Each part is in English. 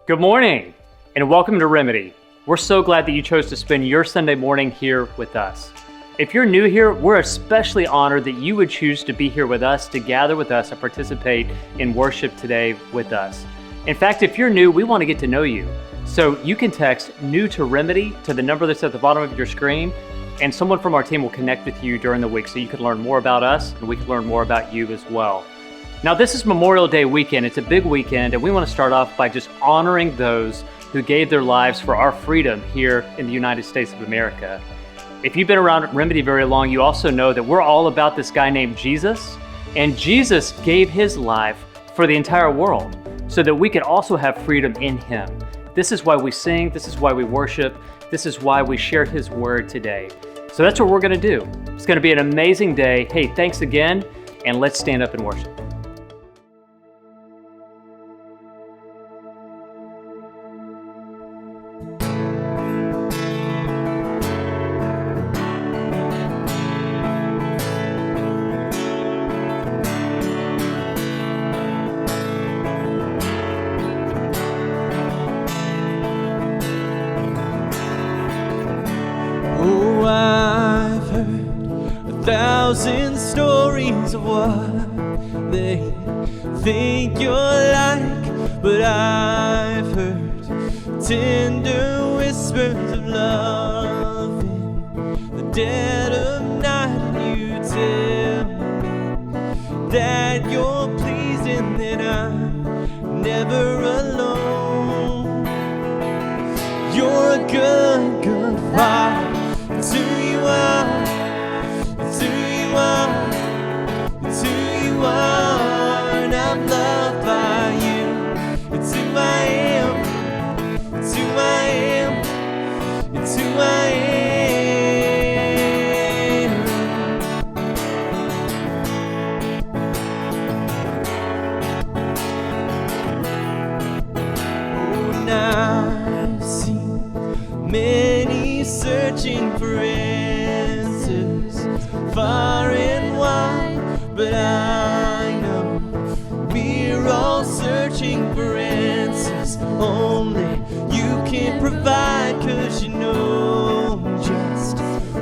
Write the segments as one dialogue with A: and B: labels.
A: Good morning, and welcome to Remedy. We're so glad that you chose to spend your Sunday morning here with us. If you're new here, we're especially honored that you would choose to be here with us, to gather with us, and participate in worship today with us. In fact, if you're new, we want to get to know you. So you can text "new to Remedy" to the number that's at the bottom of your screen, and someone from our team will connect with you during the week so you can learn more about us and we can learn more about you as well. Now, this is Memorial Day weekend. It's a big weekend, and we want to start off by just honoring those who gave their lives for our freedom here in the United States of America. If you've been around Remedy very long, you also know that we're all about this guy named Jesus, and Jesus gave his life for the entire world so that we could also have freedom in him. This is why we sing, this is why we worship, this is why we share his word today. So that's what we're going to do. It's going to be an amazing day. Hey, thanks again, and let's stand up and worship.
B: Thousand stories of what they think you're like, but I've heard tender whispers of love in the dead of night, and you tell me that you're pleased and that I'm never alone. You're a good, good father. It's who you are. It's who you are, it's who you are, and I'm loved by you. It's who I am, it's who I am, it's who I am. Oh, now I've seen many searching for answers far and wide, but I know we're all searching for answers only you can provide, 'cause you know just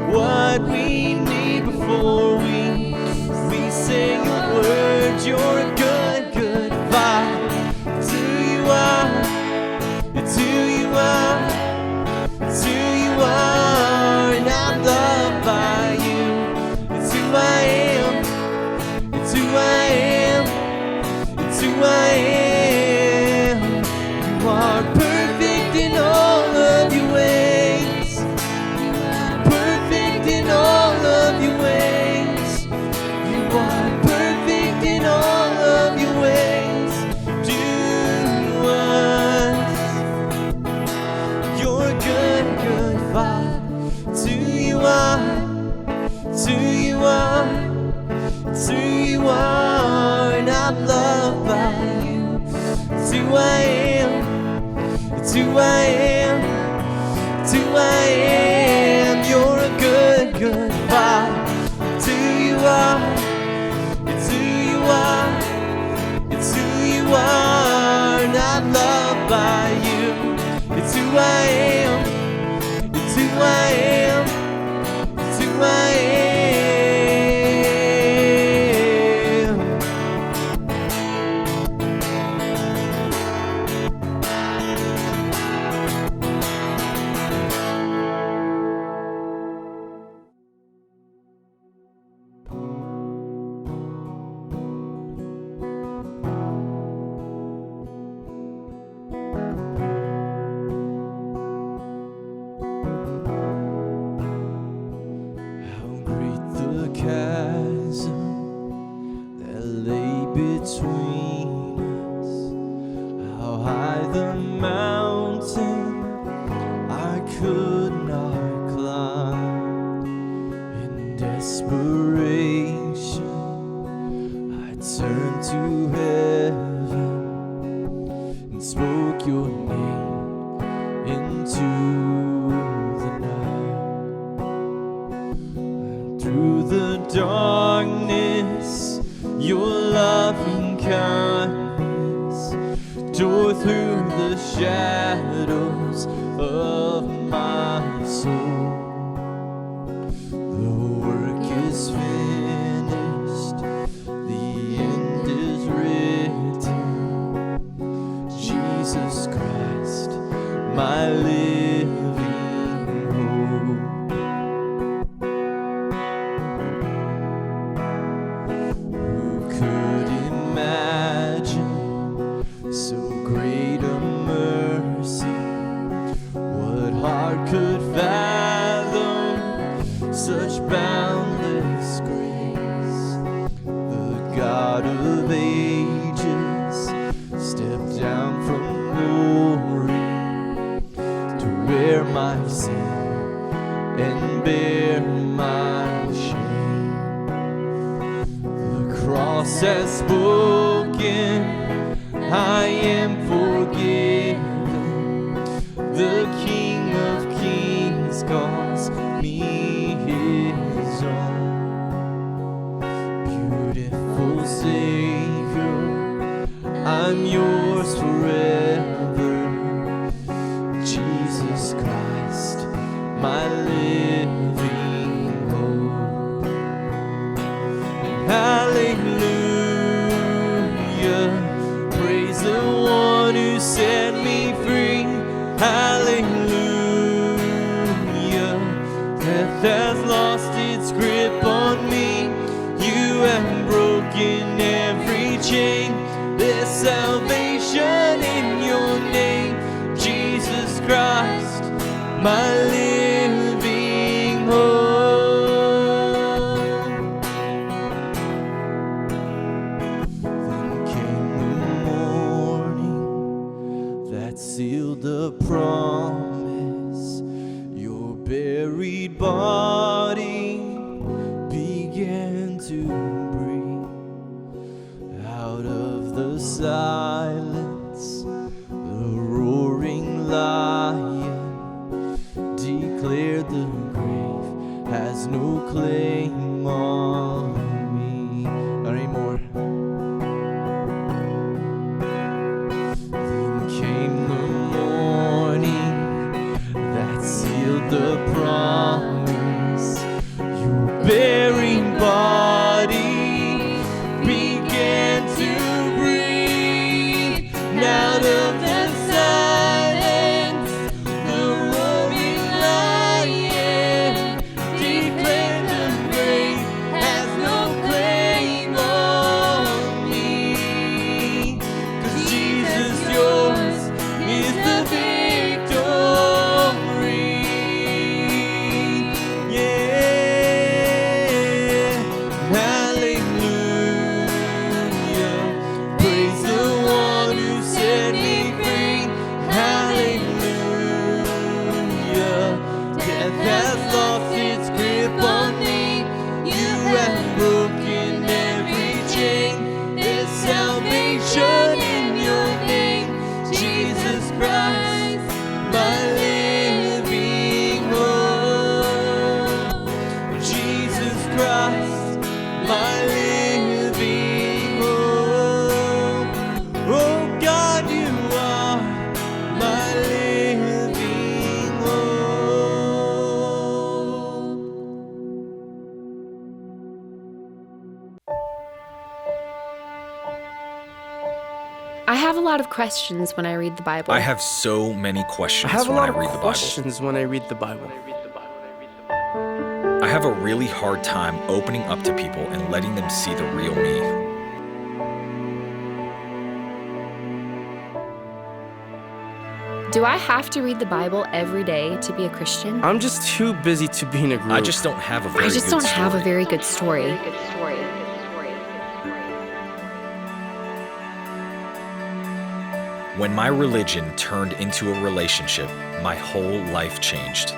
B: what we need before we say your words. You're a good, good father. It's who you are, it's who you are, it's who you are, and I'm loved by you. It's who I am, it's who I am, it's who I am. You are perfect in all of your ways, perfect in all of your ways. You are perfect in all of your ways to us. You're a good, good father. It's who you are, it's who you are, it's who you are, and I'm loved by you. It's who I am, it's who I am, it's who I am. You're a good, good father. It's who you are, it's who you are, it's who you are, and I'm loved by you. It's who I am, it's who I am, it's who I am. How great the chasm that lay between us, how high the mountain I could not climb. In desperation I turned to heaven and spoke your name into the night. And through the darkness, your loving kindness tore through the shadows of my soul. The work is finished, the end is written. Jesus Christ, my living hope. Who could imagine so great a mercy? What heart could fathom such boundless grace? The God of ages stepped down from glory to wear my sin and bear my shame. The cross has spoken, I am forgiven. The King of Kings calls me his own. Beautiful Savior, I'm yours forever. Jesus Christ, my living hope. Hallelujah, praise the one who set me free. Hallelujah, death has lost its grip on me. You have broken every chain. There's salvation in your name, Jesus Christ, my living hope. Then came the morning that sealed the promise. Your buried body began to breathe. Out of the silence, the roaring lion declared the grave has no claim on me. Not anymore. Then came the morning that sealed the promise. Your buried body began to breathe. Out of the silence, the roaring lion declared the grave has no claim on me. 'Cause Jesus, yours is the victory. Yeah, hallelujah, praise the one who set me free. Hallelujah, death has lost its grip on me. You have broken every chain. There's salvation in your name, Jesus Christ, my living hope. Jesus Christ, my living hope. Oh God, you are my living hope.
C: I have a lot of questions when I read the Bible.
D: I have so many questions
E: I have a
D: when
E: lot
D: I read
E: of
D: the
E: questions when I read the Bible.
D: Bible. I have a really hard time opening up to people and letting them see the real me.
C: Do I have to read the Bible every day to be a Christian?
E: I'm just too busy to be in a group.
D: I just don't have a very
C: I
D: good
C: just don't have a
D: story.
C: very good story.
D: When my religion turned into a relationship, my whole life changed.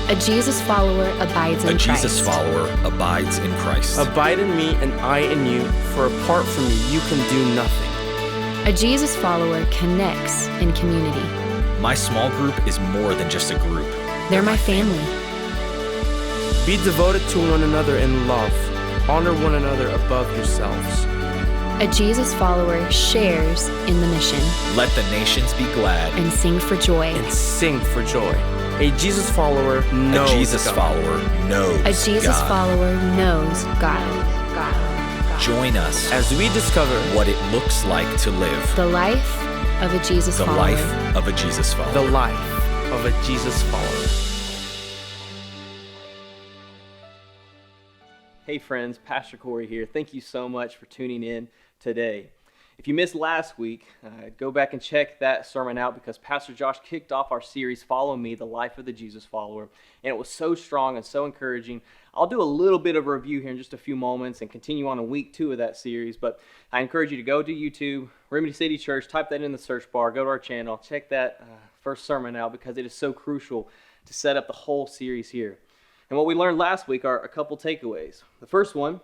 C: A Jesus follower abides in
D: A
C: Christ.
D: Jesus follower abides in Christ.
E: Abide in me and I in you, for apart from me you can do nothing.
C: A Jesus follower connects in community.
D: My small group is more than just a group.
C: They're my family.
E: Be devoted to one another in love. Honor one another above yourselves.
C: A Jesus follower shares in the mission
D: Let the nations be glad.
C: and sing for joy.
E: And sing for joy. A Jesus follower knows
D: A Jesus
E: God.
D: follower knows
C: A Jesus
D: God.
C: follower knows God.
D: Join us
E: As we discover
D: what it looks like to live
C: The life of a Jesus
D: the
C: follower.
D: life of a Jesus follower.
E: the life of a Jesus follower.
B: Hey friends, Pastor Corey here. Thank you so much for tuning in today. If you missed last week, go back and check that sermon out because Pastor Josh kicked off our series, Follow Me, the Life of the Jesus Follower, and it was so strong and so encouraging. I'll do a little bit of a review here in just a few moments and continue on to week 2 of that series, but I encourage you to go to YouTube, Remedy City Church, type that in the search bar, go to our channel, check that first sermon out because it is so crucial to set up the whole series here. And what we learned last week are a couple takeaways. The first one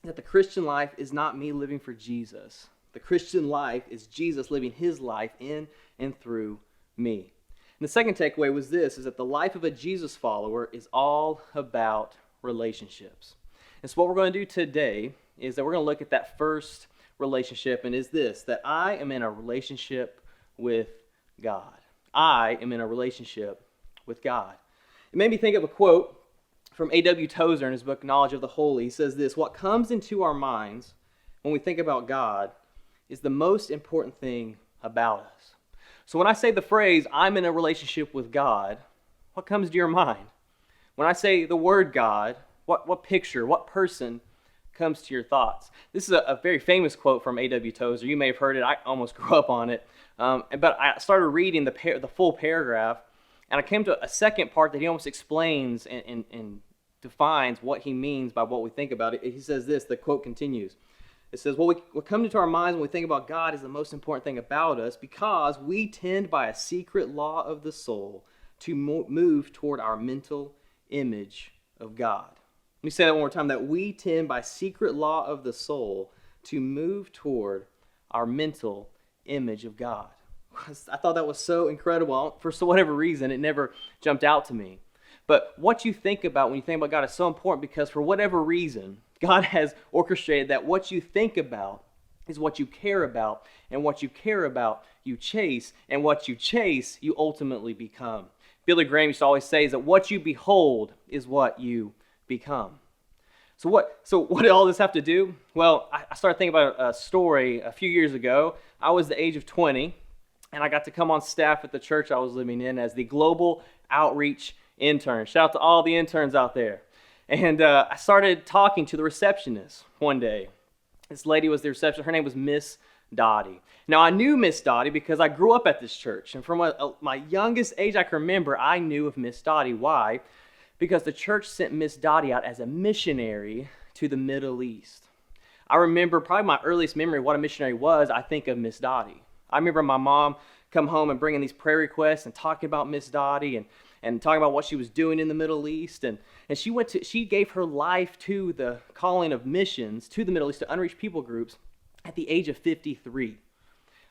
B: is that the Christian life is not me living for Jesus. The Christian life is Jesus living his life in and through me. And the second takeaway was this, is that the life of a Jesus follower is all about relationships. And so what we're going to do today is that we're going to look at that first relationship, and is this, that I am in a relationship with God. I am in a relationship with God. It made me think of a quote from A.W. Tozer in his book, Knowledge of the Holy. He says this, what comes into our minds when we think about God is the most important thing about us. So when I say the phrase, I'm in a relationship with God, what comes to your mind? When I say the word God, what picture, what person comes to your thoughts? This is a very famous quote from A.W. Tozer. You may have heard it. I almost grew up on it. But I started reading the full paragraph, and I came to a second part that he almost explains and defines what he means by what we think about it. He says this, the quote continues. It says, what comes into our minds when we think about God is the most important thing about us because we tend by a secret law of the soul to move toward our mental image of God. Let me say that one more time, that we tend by secret law of the soul to move toward our mental image of God. I thought that was so incredible. For whatever reason, it never jumped out to me. But what you think about when you think about God is so important because for whatever reason, God has orchestrated that what you think about is what you care about, and what you care about, you chase, and what you chase, you ultimately become. Billy Graham used to always say is that what you behold is what you become. So what did all this have to do? Well, I started thinking about a story a few years ago. I was the age of 20, and I got to come on staff at the church I was living in as the Global Outreach Intern. Shout out to all the interns out there. And I started talking to the receptionist one day. This lady was the receptionist. Her name was Miss Dottie. Now, I knew Miss Dottie because I grew up at this church. And from my youngest age I can remember, I knew of Miss Dottie. Why? Because the church sent Miss Dottie out as a missionary to the Middle East. I remember probably my earliest memory of what a missionary was, I think of Miss Dottie. I remember my mom come home and bringing these prayer requests and talking about Miss Dottie and talking about what she was doing in the Middle East. And she gave her life to the calling of missions to the Middle East, to unreached people groups, at the age of 53.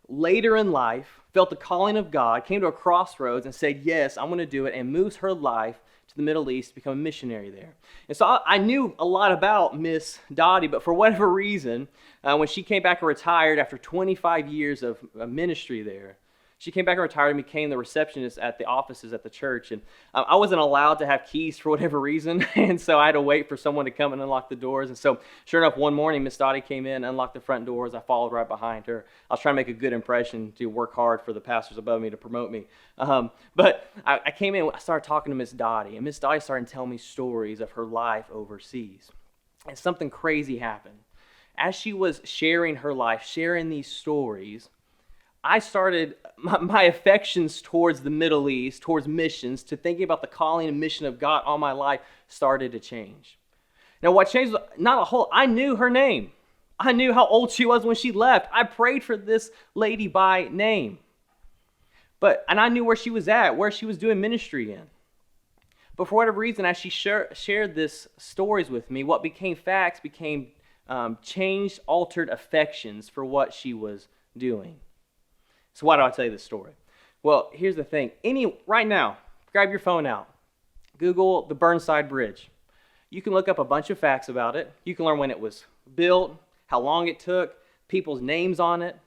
B: Later in life, felt the calling of God, came to a crossroads and said, yes, I'm going to do it, and moves her life to the Middle East to become a missionary there. And so I knew a lot about Miss Dottie, but for whatever reason, when she came back and retired after 25 years of ministry there, she came back and retired and became the receptionist at the offices at the church. And I wasn't allowed to have keys for whatever reason, and so I had to wait for someone to come and unlock the doors. And so sure enough, one morning, Miss Dottie came in, unlocked the front doors. I followed right behind her. I was trying to make a good impression, to work hard for the pastors above me to promote me. But I came in, I started talking to Miss Dottie, and Miss Dottie started telling me stories of her life overseas. And something crazy happened. As she was sharing her life, sharing these stories, I started my affections towards the Middle East, towards missions, to thinking about the calling and mission of God all my life started to change. Now what changed was not a whole, I knew her name. I knew how old she was when she left. I prayed for this lady by name. And I knew where she was at, where she was doing ministry in. But for whatever reason, as she shared this stories with me, what became facts became changed, altered affections for what she was doing. So why do I tell you this story? Well, here's the thing. Right now, grab your phone out. Google the Burnside Bridge. You can look up a bunch of facts about it. You can learn when it was built, how long it took,
F: people's names on it.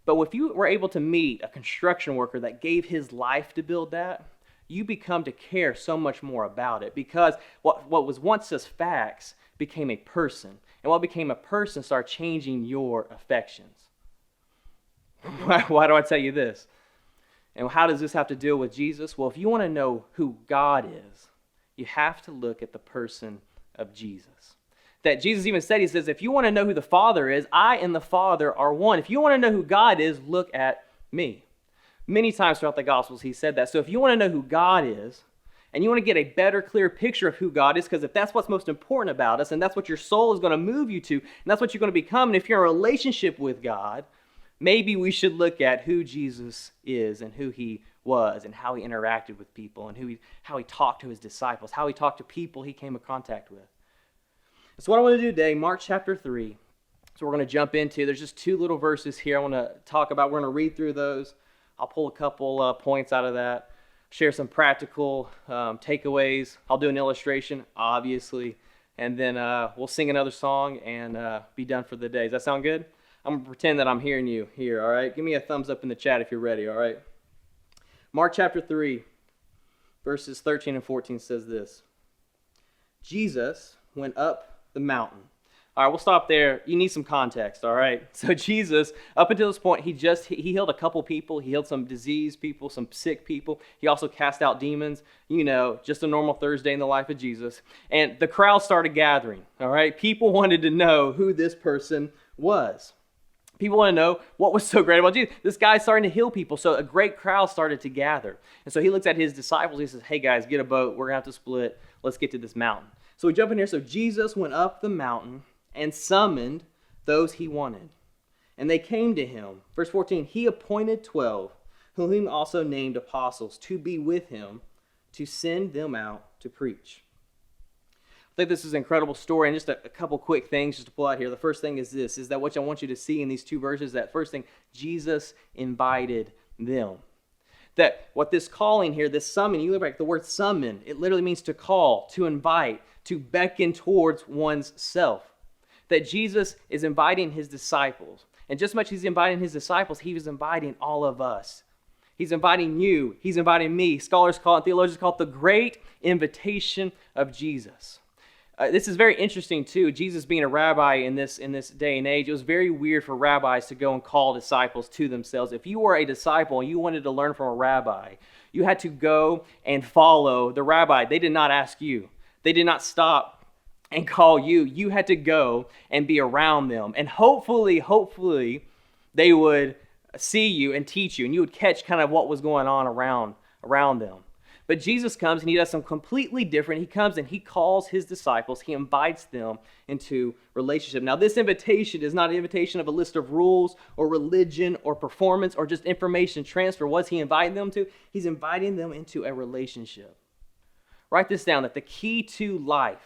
F: But if you were able to meet a construction worker that gave his life to build that, you become to care so much more about it, because what was once just facts became a person. And what became a person started changing your affections. Why do I tell you this? And how does this have to deal with Jesus? Well, if you want to know who God is, you have to look at the person of Jesus. That Jesus even said, he says, if you want to know who the Father is, I and the Father are one. If you want to know who God is, look at me. Many times throughout the Gospels, he said that. So if you want to know who God is, and you want to get a better, clear picture of who God is, because if that's what's most important about us, and that's what your soul is going to move you to, and that's what you're going to become, and if you're in a relationship with God, maybe we should look at who Jesus is and who he was and how he interacted with people and how he talked to his disciples, how he talked to people he came in contact with. So what I want to do today, Mark chapter 3, so we're going to jump into. There's just 2 little verses here I want to talk about. We're going to read through those. I'll pull a couple points out of that, share some practical takeaways. I'll do an illustration, obviously, and then we'll sing another song and be done for the day. Does that sound good? I'm going to pretend that I'm hearing you here, all right? Give me a thumbs up in the chat if you're ready, all right? Mark chapter 3, verses 13 and 14 says this. Jesus went up the mountain. All right, we'll stop there. You need some context, all right? So Jesus, up until this point, he healed a couple people. He healed some diseased people, some sick people. He also cast out demons. You know, just a normal Thursday in the life of Jesus. And the crowd started gathering, all right? People wanted to know who this person was. People want to know what was so great about Jesus. This guy's starting to heal people, so a great crowd started to gather. And so he looks at his disciples. He says, hey, guys, get a boat. We're going to have to split. Let's get to this mountain. So we jump in here. So Jesus went up the mountain and summoned those he wanted. And they came to him. Verse 14, he appointed 12, whom he also named apostles, to be with him, to send them out to preach. I think this is an incredible story, and just a couple quick things just to pull out here. The first thing is this, is that what I want you to see in these 2 verses, that first thing, Jesus invited them. That what this calling here, this summon, you look back, the word summon, it literally means to call, to invite, to beckon towards one's self. That Jesus is inviting his disciples. And just as much as he's inviting his disciples, he was inviting all of us. He's inviting you. He's inviting me. Scholars call it, theologians call it the great invitation of Jesus. This is very interesting too. Jesus being a rabbi in this day and age, it was very weird for rabbis to go and call disciples to themselves. If you were a disciple and you wanted to learn from a rabbi, you had to go and follow the rabbi. They did not ask you. They did not stop and call you. You had to go and be around them. And hopefully, they would see you and teach you, and you would catch kind of what was going on around them. But Jesus comes and he does something completely different. He comes and he calls his disciples. He invites them into relationship. Now, this invitation is not an invitation of a list of rules or religion or performance or just information transfer. What's he inviting them to? He's inviting them into a relationship. Write this down, that the key to life,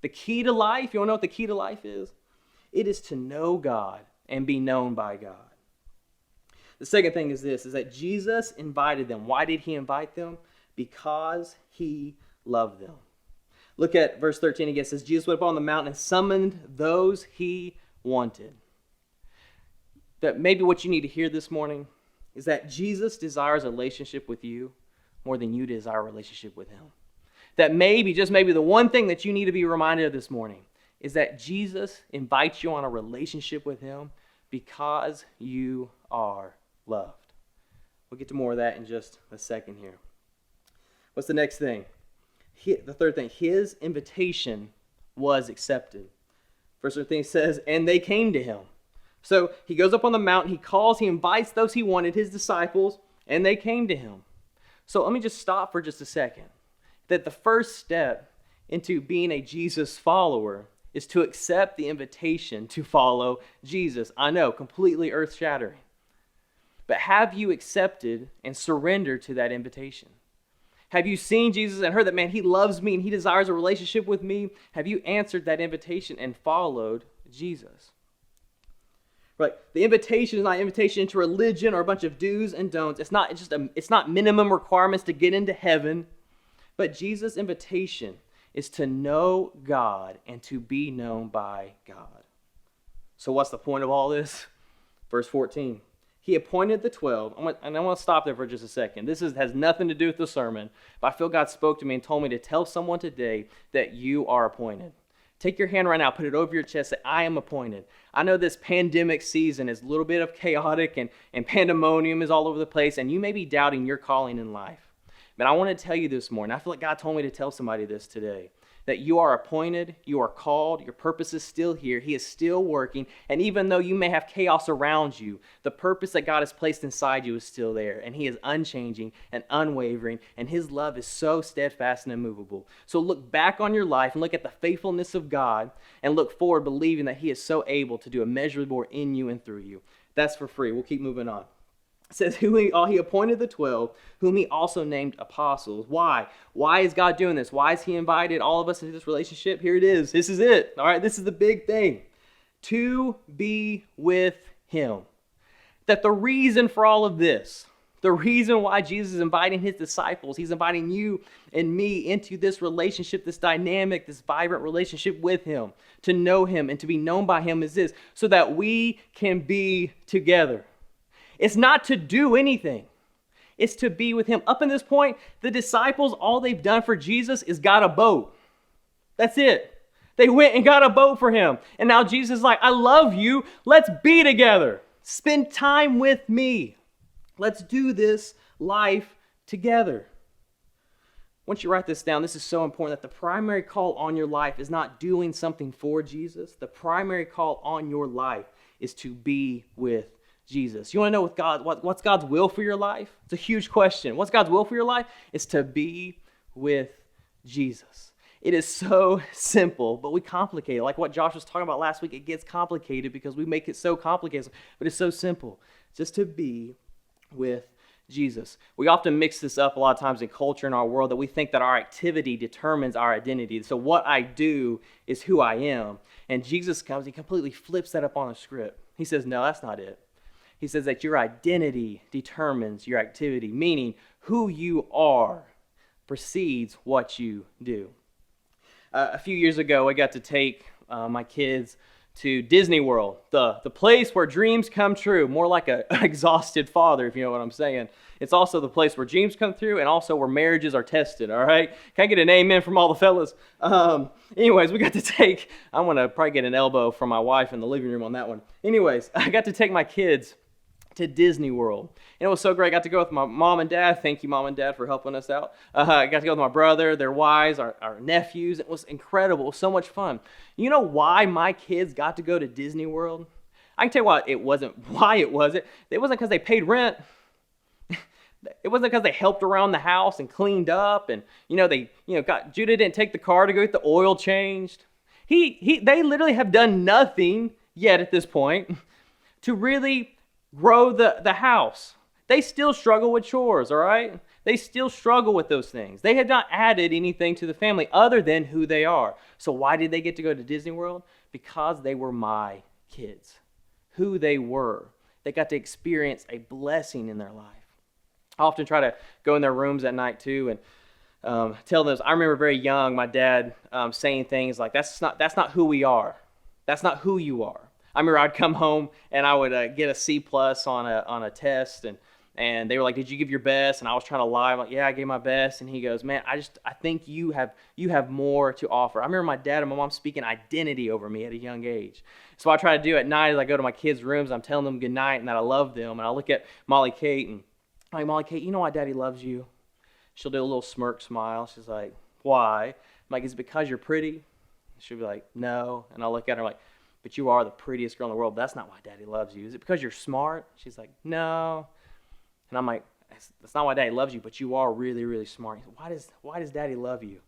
F: you want to know what the key to life is? It is to know God and be known by God. The second thing is this, is that Jesus invited them. Why did he invite them? Because he loved them. Look at verse 13 again. It says, Jesus went up on the mountain and summoned those he wanted. That maybe what you need to hear this morning is that Jesus desires a relationship with you more than you desire a relationship with him. That maybe, just maybe, the one thing that you need to be reminded of this morning is that Jesus invites you on a relationship with him because you are loved. We'll get to more of that in just a second here. What's the next thing? The third thing, his invitation was accepted. Verse 13 says, and they came to him. So he goes up on the mountain, he calls, he invites those he wanted, his disciples, and they came to him. So let me just stop for just a second. That the first step into being a Jesus follower is to accept the invitation to follow Jesus. I know, completely earth-shattering. But have you accepted and surrendered to that invitation? Have you seen Jesus and heard that, man, he loves me and he desires a relationship with me? Have you answered that invitation and followed Jesus? Right. The invitation is not an invitation into religion or a bunch of do's and don'ts. It's not minimum requirements to get into heaven. But Jesus' invitation is to know God and to be known by God. So what's the point of all this? Verse 14. He appointed the 12. And I want to stop there for just a second. This has nothing to do with the sermon, but I feel God spoke to me and told me to tell someone today that you are appointed. Take your hand right now, put it over your chest, say, I am appointed. I know this pandemic season is a little bit of chaotic and pandemonium is all over the place, and you may be doubting your calling in life. But I want to tell you this morning, I feel like God told me to tell somebody this today, that you are appointed, you are called, your purpose is still here, He is still working, and even though you may have chaos around you, the purpose that God has placed inside you is still there, and He is unchanging and unwavering, and His love is so steadfast and immovable. So look back on your life and look at the faithfulness of God, and look forward believing that He is so able to do immeasurably more in you and through you. That's for free. We'll keep moving on. It says, He appointed the 12, whom He also named apostles. Why? Why is God doing this? Why has He invited all of us into this relationship? Here it is. This is it. All right, this is the big thing. To be with Him. That the reason for all of this, the reason why Jesus is inviting His disciples, He's inviting you and me into this relationship, this dynamic, this vibrant relationship with Him, to know Him and to be known by Him is this, so that we can be together. It's not to do anything. It's to be with Him. Up in this point, the disciples, all they've done for Jesus is got a boat. That's it. They went and got a boat for Him. And now Jesus is like, I love you. Let's be together. Spend time with me. Let's do this life together. Once you write this down, this is so important that the primary call on your life is not doing something for Jesus. The primary call on your life is to be with Jesus. You want to know what's God's will for your life? It's a huge question. What's God's will for your life? It's to be with Jesus. It is so simple, but we complicate it. Like what Josh was talking about last week, it gets complicated because we make it so complicated, but it's so simple. Just to be with Jesus. We often mix this up a lot of times in culture in our world that we think that our activity determines our identity. So what I do is who I am. And Jesus comes, He completely flips that up on the script. He says, no, that's not it. He says that your identity determines your activity, meaning who you are precedes what you do. A few years ago, I got to take my kids to Disney World, the place where dreams come true, more like an exhausted father, if you know what I'm saying. It's also the place where dreams come through and also where marriages are tested, all right? Can I get an amen from all the fellas? Anyways, we got to take, I'm going to probably get an elbow from my wife in the living room on that one. Anyways, I got to take my kids to Disney World. And it was so great. I got to go with my mom and dad. Thank you, Mom and Dad, for helping us out. I got to go with my brother, their wives, our nephews. It was incredible. It was so much fun. You know why my kids got to go to Disney World? I can tell you why it wasn't. It wasn't because they paid rent. It wasn't because they helped around the house and cleaned up, and Judah didn't take the car to go get the oil changed. They literally have done nothing yet at this point to really grow the house. They still struggle with chores, all right? They still struggle with those things. They have not added anything to the family other than who they are. So why did they get to go to Disney World? Because they were my kids. Who they were. They got to experience a blessing in their life. I often try to go in their rooms at night too and tell them. I remember very young, my dad saying things like, that's not who we are. That's not who you are. I remember I'd come home and I would get a C+ on a test, and they were like, "Did you give your best?" And I was trying to lie. I'm like, "Yeah, I gave my best." And he goes, "Man, I think you have more to offer." I remember my dad and my mom speaking identity over me at a young age. So I try to do at night as I go to my kids' rooms. I'm telling them good night and that I love them. And I look at Molly Kate and I'm like, "Molly Kate, you know why Daddy loves you?" She'll do a little smirk smile. She's like, "Why?" I'm like, "Is it because you're pretty?" She'll be like, "No." And I'll look at her like, "But you are the prettiest girl in the world. That's not why Daddy loves you. Is it because you're smart?" She's like, "No." And I'm like, "That's not why Daddy loves you, but you are really, really smart." He's like, why does Daddy love you?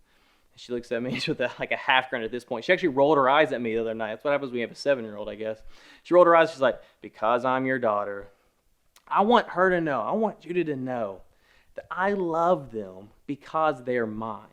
F: And she looks at me with a half grin at this point. She actually rolled her eyes at me the other night. That's what happens when you have a 7-year-old, I guess. She rolled her eyes. She's like, "Because I'm your daughter." I want her to know. I want Judah to know that I love them because they're mine.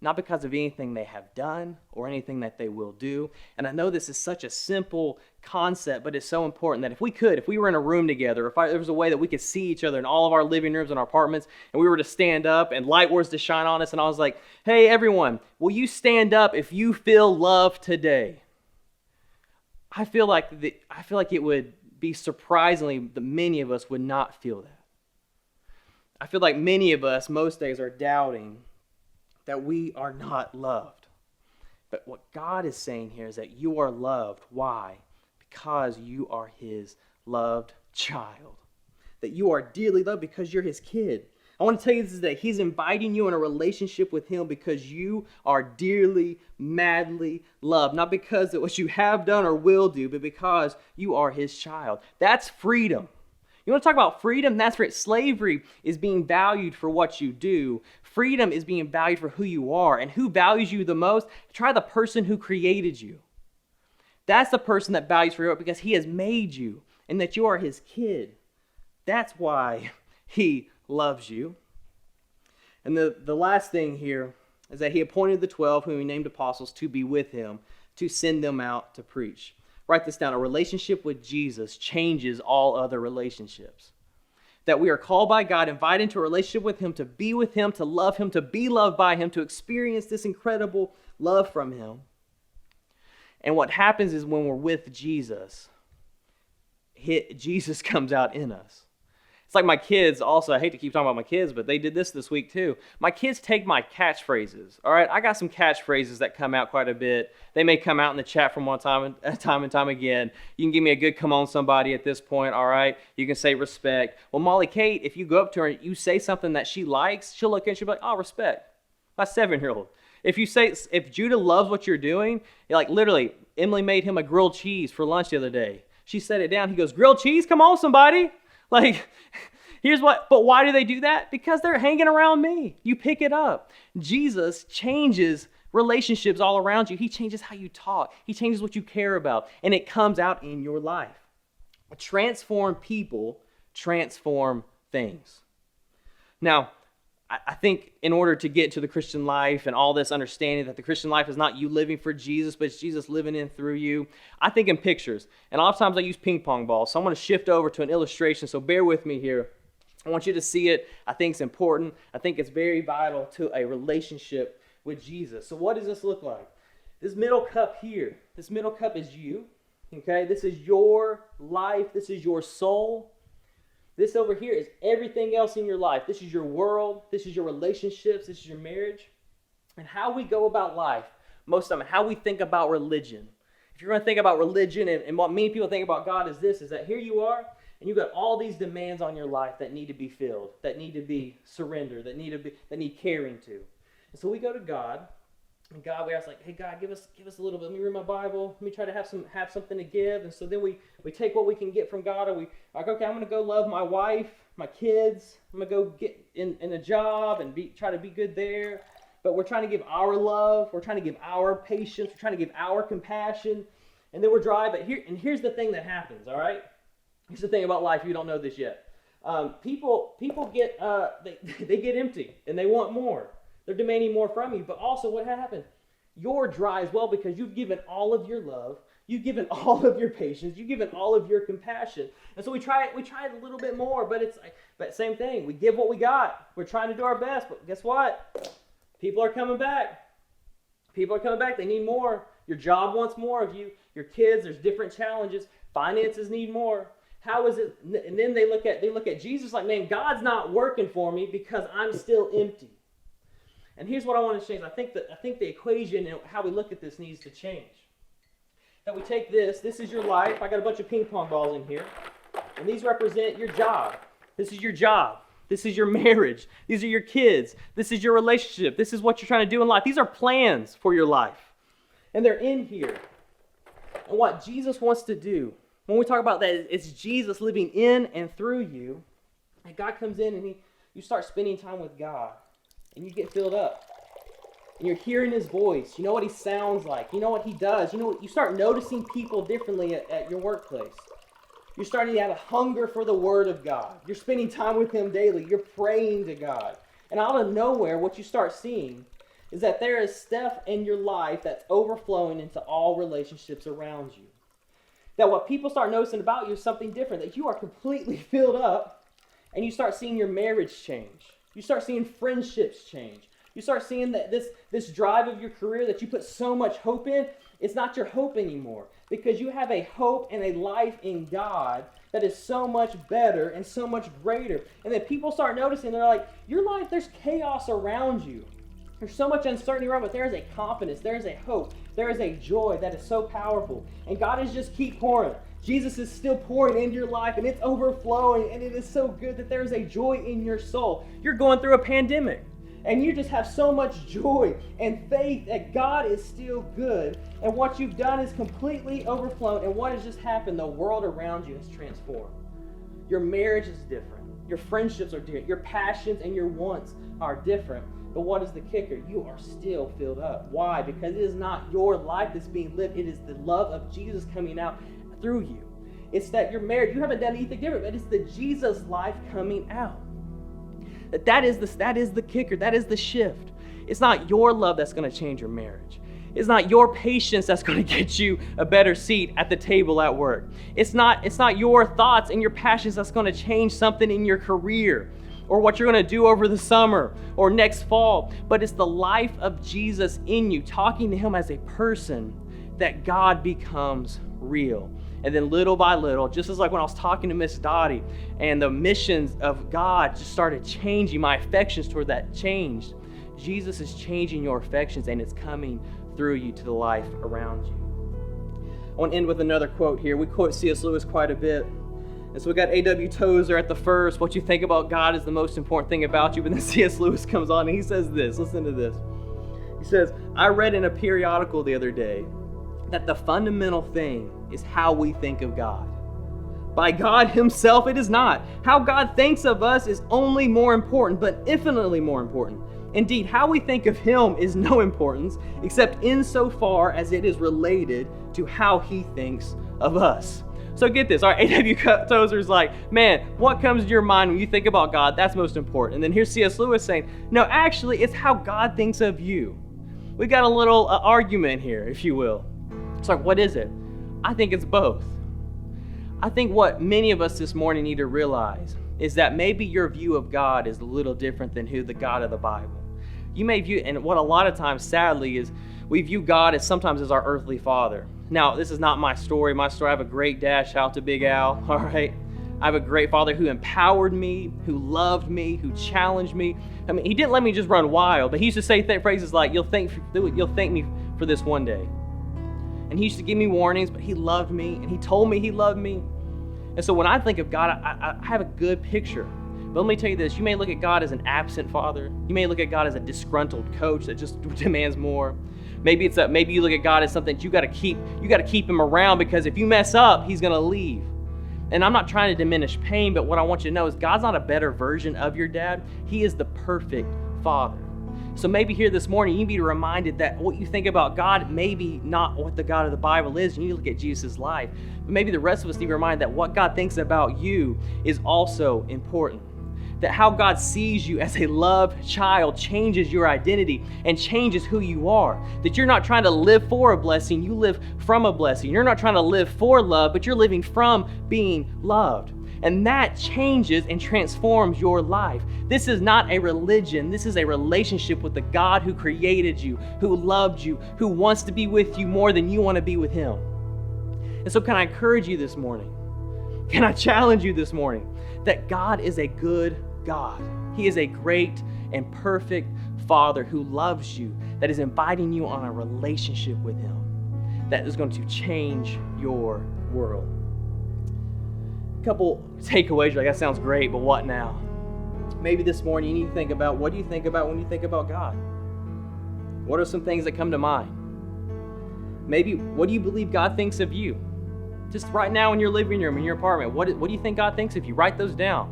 F: Not because of anything they have done or anything that they will do. And I know this is such a simple concept, but it's so important that if we were in a room together, if there was a way that we could see each other in all of our living rooms and our apartments, and we were to stand up and light were to shine on us, and I was like, "Hey, everyone, will you stand up if you feel love today?" I feel like it would be surprisingly that many of us would not feel that. I feel like many of us most days are doubting that we are not loved. But what God is saying here is that you are loved. Why? Because you are his loved child. That you are dearly loved because you're his kid. I want to tell you this is that he's inviting you in a relationship with him because you are dearly, madly loved. Not because of what you have done or will do, but because you are his child. That's freedom. You want to talk about freedom? That's right. Slavery is being valued for what you do. Freedom is being valued for who you are. And who values you the most? Try the person who created you. That's the person that values for you because he has made you and that you are his kid. That's why he loves you. And the last thing here is that he appointed the 12 whom he named apostles to be with him, to send them out to preach. Write this down. A relationship with Jesus changes all other relationships. That we are called by God, invited into a relationship with him, to be with him, to love him, to be loved by him, to experience this incredible love from him. And what happens is when we're with Jesus, Jesus comes out in us. It's like my kids also, I hate to keep talking about my kids, but they did this week too. My kids take my catchphrases, all right? I got some catchphrases that come out quite a bit. They may come out in the chat from time and time again. You can give me a good come on somebody at this point, all right? You can say respect. Well, Molly Kate, if you go up to her and you say something that she likes, she'll look at you and she'll be like, oh, respect. My 7-year-old. If Judah loves what you're doing, like literally, Emily made him a grilled cheese for lunch the other day. She set it down. He goes, grilled cheese? Come on, somebody. Like, but why do they do that? Because they're hanging around me. You pick it up. Jesus changes relationships all around you. He changes how you talk. He changes what you care about. And it comes out in your life. Transform people, transform things. Now, I think in order to get to the Christian life and all this understanding that the Christian life is not you living for Jesus, but it's Jesus living in through you, I think in pictures. And a lot of times I use ping pong balls. So I'm going to shift over to an illustration. So bear with me here. I want you to see it. I think it's important. I think it's very vital to a relationship with Jesus. So what does this look like? This middle cup here, this middle cup is you. Okay, this is your life. This is your soul. This over here is everything else in your life. This is your world. This is your relationships. This is your marriage. And how we go about life, most of the time, how we think about religion. If you're going to think about religion and what many people think about God is this, is that here you are, and you've got all these demands on your life that need to be filled, that need to be surrendered, that need caring to. And so we go to God, and God, we ask like, hey God, give us a little bit. Let me read my Bible. Let me try to have something to give. And so then we take what we can get from God, and we like, okay, I'm going to go love my wife, my kids. I'm going to go get in a job and try to be good there. But we're trying to give our love. We're trying to give our patience. We're trying to give our compassion. And then we're dry. But here's the thing that happens. All right. Here's the thing about life. You don't know this yet. People get they get empty and they want more. They're demanding more from you. But also what happened? You're dry as well because you've given all of your love. You've given all of your patience. You've given all of your compassion. And so we try it a little bit more, but same thing. We give what we got. We're trying to do our best, but guess what? People are coming back. People are coming back. They need more. Your job wants more of you. Your kids, there's different challenges. Finances need more. How is it? And then they look at Jesus like, man, God's not working for me because I'm still empty. And here's what I want to change. I think the equation and how we look at this needs to change. That we take this is your life. I got a bunch of ping pong balls in here. And these represent your job. This is your job. This is your marriage. These are your kids. This is your relationship. This is what you're trying to do in life. These are plans for your life. And they're in here. And what Jesus wants to do, when we talk about that, it's Jesus living in and through you. And God comes in and you start spending time with God. And you get filled up. And you're hearing his voice. You know what he sounds like. You know what he does. You start noticing people differently at your workplace. You're starting to have a hunger for the word of God. You're spending time with him daily. You're praying to God. And out of nowhere, what you start seeing is that there is stuff in your life that's overflowing into all relationships around you. That what people start noticing about you is something different. That you are completely filled up and you start seeing your marriage change. You start seeing friendships change. You start seeing that this drive of your career that you put so much hope in, it's not your hope anymore, because you have a hope and a life in God that is so much better and so much greater. And then people start noticing, they're like, your life, there's chaos around you. There's so much uncertainty around, but there is a confidence, there is a hope, there is a joy that is so powerful. And God is just keep pouring. Jesus is still pouring into your life, and it's overflowing, and it is so good that there is a joy in your soul. You're going through a pandemic, and you just have so much joy and faith that God is still good, and what you've done is completely overflown, and what has just happened, the world around you has transformed. Your marriage is different. Your friendships are different. Your passions and your wants are different. But what is the kicker? You are still filled up. Why? Because it is not your life that's being lived. It is the love of Jesus coming out through you. It's that you're married. You haven't done anything different, but it's the Jesus life coming out. That is the kicker. That is the shift. It's not your love that's going to change your marriage. It's not your patience that's going to get you a better seat at the table at work. It's not your thoughts and your passions that's going to change something in your career or what you're going to do over the summer or next fall. But it's the life of Jesus in you, talking to him as a person, that God becomes real. And then little by little, just as like when I was talking to Miss Dottie and the missions of God just started changing, my affections toward that changed. Jesus is changing your affections, and it's coming through you to the life around you. I want to end with another quote here. We quote C.S. Lewis quite a bit. And so we got A.W. Tozer at the first. What you think about God is the most important thing about you. But then C.S. Lewis comes on and he says this. Listen to this. He says, I read in a periodical the other day that the fundamental thing is how we think of God. By God himself, it is not. How God thinks of us is only more important, but infinitely more important. Indeed, how we think of him is no importance, except insofar as it is related to how he thinks of us. So get this, all right, A.W. Tozer's like, man, what comes to your mind when you think about God? That's most important. And then here's C.S. Lewis saying, no, actually, it's how God thinks of you. We got a little argument here, if you will. It's like, what is it? I think it's both. I think what many of us this morning need to realize is that maybe your view of God is a little different than who the God of the Bible. You may view, and what a lot of times, sadly, is we view God as sometimes as our earthly father. Now, this is not my story. My story, I have a great dad. Shout out to Big Al, all right? I have a great father who empowered me, who loved me, who challenged me. I mean, he didn't let me just run wild, but he used to say phrases like, you'll thank me for this one day. And he used to give me warnings, but he loved me, and he told me he loved me. And so when I think of God, I have a good picture. But let me tell you this, you may look at God as an absent father. You may look at God as a disgruntled coach that just demands more. Maybe you look at God as something that you got to keep him around, because if you mess up, he's going to leave. And I'm not trying to diminish pain, but what I want you to know is God's not a better version of your dad. He is the perfect father. So maybe here this morning, you need to be reminded that what you think about God may be not what the God of the Bible is. You need to look at Jesus' life. But maybe the rest of us need to be reminded that what God thinks about you is also important. That how God sees you as a loved child changes your identity and changes who you are. That you're not trying to live for a blessing, you live from a blessing. You're not trying to live for love, but you're living from being loved. And that changes and transforms your life. This is not a religion. This is a relationship with the God who created you, who loved you, who wants to be with you more than you want to be with him. And so can I encourage you this morning? Can I challenge you this morning that God is a good God? He is a great and perfect Father who loves you, that is inviting you on a relationship with him that is going to change your world. A couple takeaways, like that sounds great, but what now? Maybe this morning you need to think about, what do you think about when you think about God? What are some things that come to mind? Maybe, what do you believe God thinks of you? Just right now in your living room, in your apartment, what do you think God thinks of you? Write those down.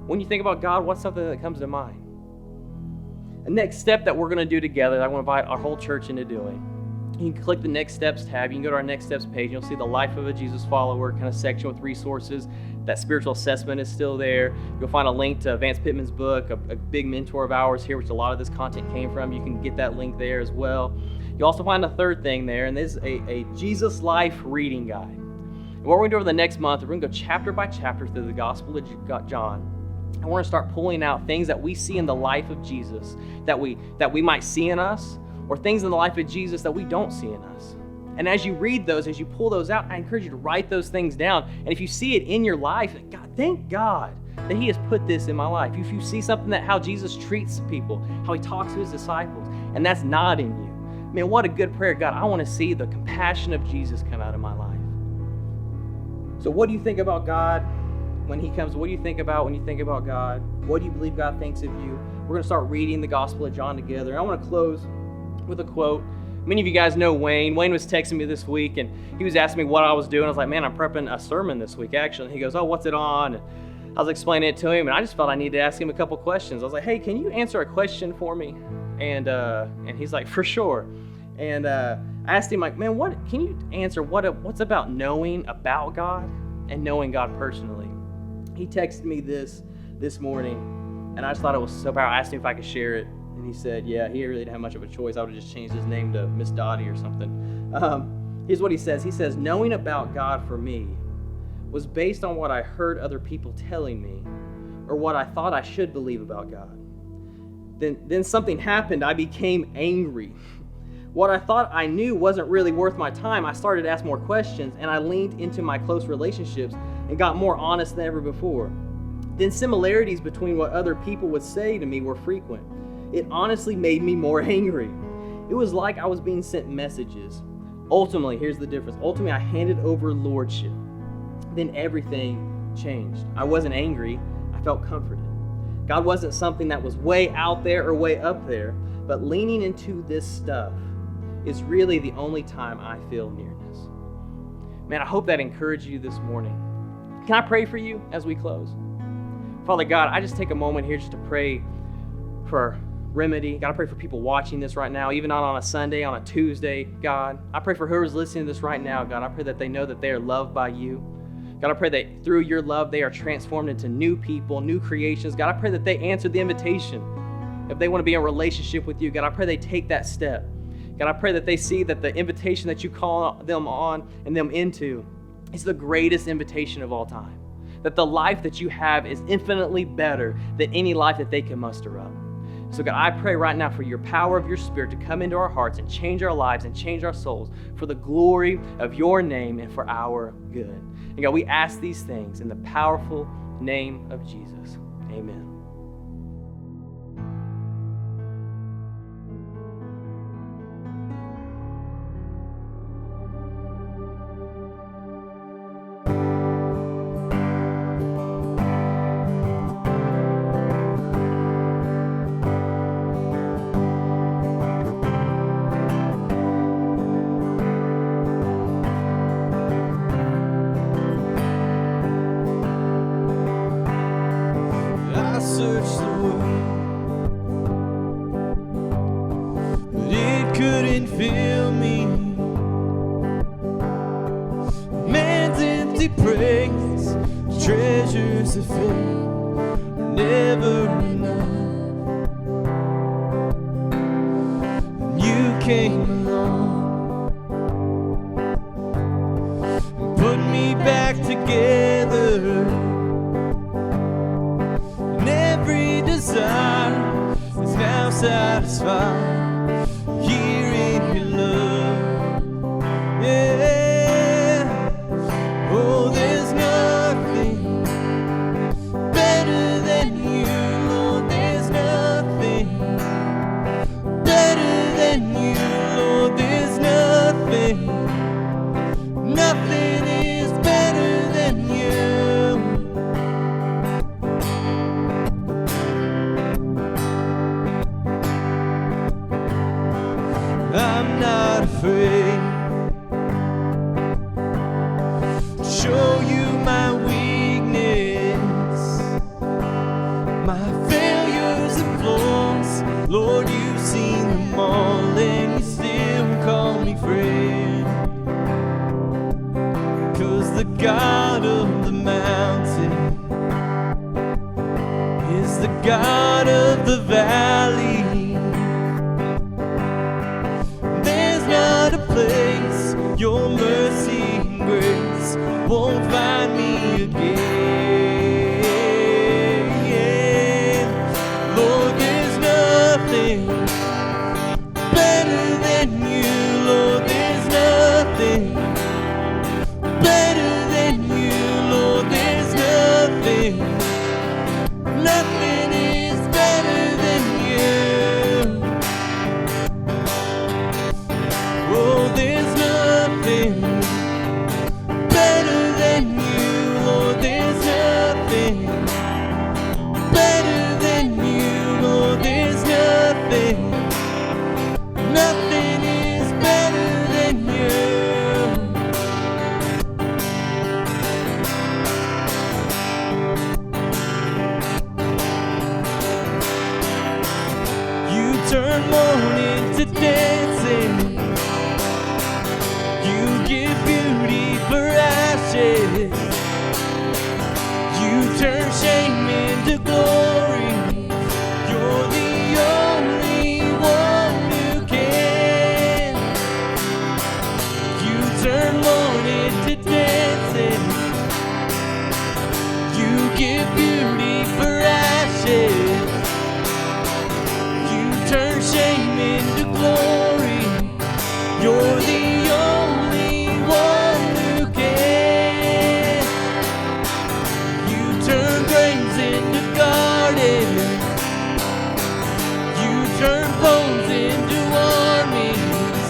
F: When you think about God, what's something that comes to mind? The next step that we're going to do together, I want to invite our whole church into doing. You can click the Next Steps tab. You can go to our Next Steps page. You'll see the Life of a Jesus Follower kind of section with resources. That spiritual assessment is still there. You'll find a link to Vance Pittman's book, a big mentor of ours here, which a lot of this content came from. You can get that link there as well. You'll also find a third thing there, and this is a Jesus Life reading guide. And what we're going to do over the next month, we're going to go chapter by chapter through the Gospel of John. And we're going to start pulling out things that we see in the life of Jesus that we might see in us, or things in the life of Jesus that we don't see in us. And as you read those, as you pull those out, I encourage you to write those things down. And if you see it in your life, God, thank God that He has put this in my life. If you see something that how Jesus treats people, how He talks to His disciples, and that's not in you, man, what a good prayer. God, I want to see the compassion of Jesus come out of my life. So what do you think about God when He comes? What do you think about when you think about God? What do you believe God thinks of you? We're going to start reading the Gospel of John together. And I want to close with a quote. Many of you guys know Wayne. Wayne was texting me this week, and he was asking me what I was doing. I was like, man, I'm prepping a sermon this week, actually. And he goes, oh, what's it on? And I was explaining it to him, and I just felt I needed to ask him a couple questions. I was like, hey, can you answer a question for me? And he's like, for sure. And I asked him, like, man, what can you answer what's about knowing about God and knowing God personally? He texted me this morning, and I just thought it was so powerful. I asked him if I could share it. And he said, yeah, he really didn't have much of a choice. I would have just changed his name to Miss Dottie or something. Here's what he says. He says, knowing about God for me was based on what I heard other people telling me or what I thought I should believe about God. Then something happened. I became angry. What I thought I knew wasn't really worth my time. I started to ask more questions, and I leaned into my close relationships and got more honest than ever before. Then similarities between what other people would say to me were frequent. It honestly made me more angry. It was like I was being sent messages. Ultimately, here's the difference. Ultimately, I handed over lordship. Then everything changed. I wasn't angry. I felt comforted. God wasn't something that was way out there or way up there, but leaning into this stuff is really the only time I feel nearness. Man, I hope that encouraged you this morning. Can I pray for you as we close? Father God, I just take a moment here just to pray for Remedy. God, I pray for people watching this right now, even not on a Sunday, on a Tuesday, God. I pray for whoever's listening to this right now, God. I pray that they know that they are loved by you. God, I pray that through your love, they are transformed into new people, new creations. God, I pray that they answer the invitation. If they want to be in a relationship with you, God, I pray they take that step. God, I pray that they see that the invitation that you call them on and them into is the greatest invitation of all time. That the life that you have is infinitely better than any life that they can muster up. So God, I pray right now for your power of your Spirit to come into our hearts and change our lives and change our souls for the glory of your name and for our good. And God, we ask these things in the powerful name of Jesus. Amen.
B: Searched the world, but it couldn't fill me. Man's empty praise, treasures of faith are never enough. And you came along and put me back together. Every desire is now satisfied here in your love. Yeah. Oh, there's nothing better than you, Lord. There's nothing better than you, Lord. There's nothing is better than you. I'm not afraid to show you my weakness, my failures and flaws. Lord, you've seen them all, and you still call me friend. 'Cause the God of the mountain is the God of the valley. Place your mercy and grace won't find me again. glory. You're the only one who can. You turn mourning to dancing. You give beauty for ashes. You turn shame into glory. You're the only one who can. You turn graves into gardens. You turn bones into armies.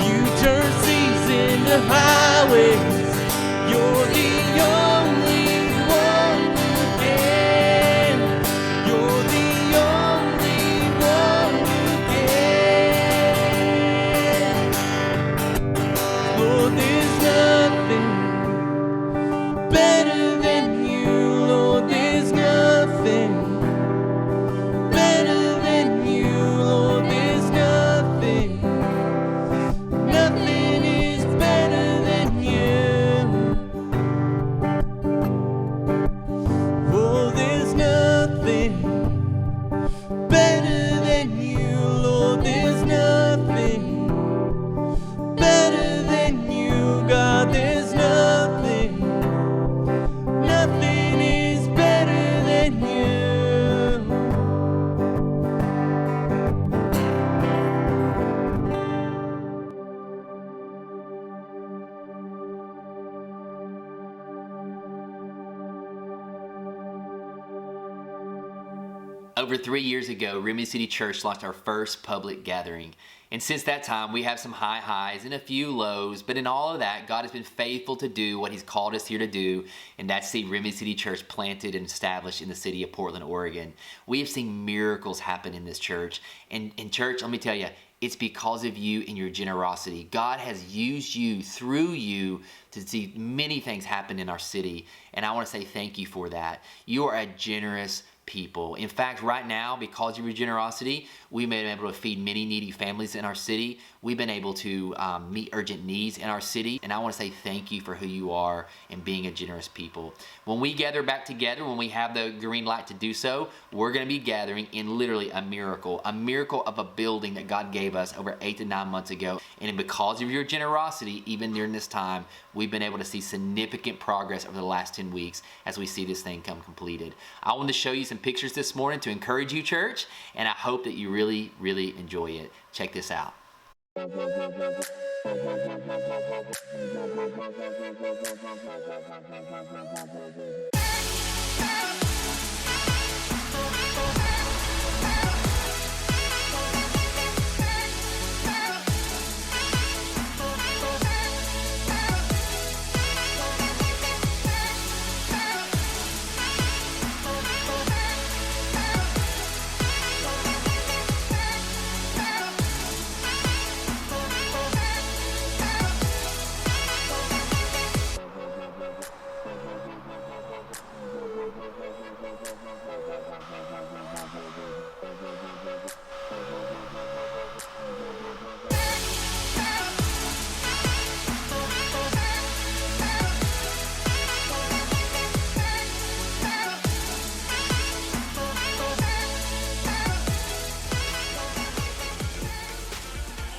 B: You turn seas into highways. You're the only one who can. You're the only one who can. Lord, there's nothing better than you. Lord, there's nothing better than you. Lord, there's nothing. Nothing is better than you. Oh, there's nothing better than you. Lord, there's nothing better than you. God, there's nothing. Nothing is better than you.
G: Over 3 years ago, Remedy City Church launched our first public gathering. And since that time, we have some high highs and a few lows, but in all of that, God has been faithful to do what He's called us here to do, and that's see Remedy City Church planted and established in the city of Portland, Oregon. We have seen miracles happen in this church. And in church, let me tell you, it's because of you and your generosity. God has used you through you to see many things happen in our city, and I want to say thank you for that. You are a generous people. In fact, right now, because of your generosity, we've been able to feed many needy families in our city. We've been able to meet urgent needs in our city. And I want to say thank you for who you are and being a generous people. When we gather back together, when we have the green light to do so, we're going to be gathering in literally a miracle of a building that God gave us over 8 to 9 months ago. And because of your generosity, even during this time, we've been able to see significant progress over the last 10 weeks as we see this thing come completed. I wanted to show you some pictures this morning to encourage you, church, and I hope that you really, really enjoy it. Check this out.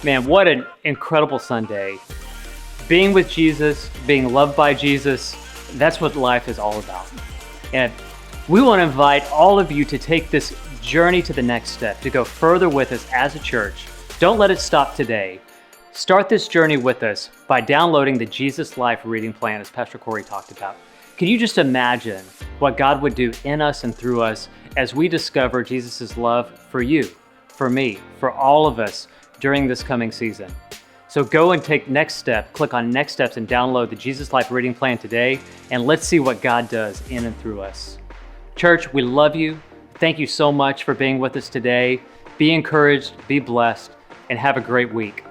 A: Man, what an incredible Sunday. Being with Jesus, being loved by Jesus, that's what life is all about. And we want to invite all of you to take this journey to the next step, to go further with us as a church. Don't let it stop today. Start this journey with us by downloading the Jesus Life reading plan, as Pastor Corey talked about. Can you just imagine what God would do in us and through us as we discover Jesus' love for you, for me, for all of us during this coming season? So go and take next step, click on next steps and download the Jesus Life reading plan today, and let's see what God does in and through us. Church, we love you. Thank you so much for being with us today. Be encouraged, be blessed, and have a great week.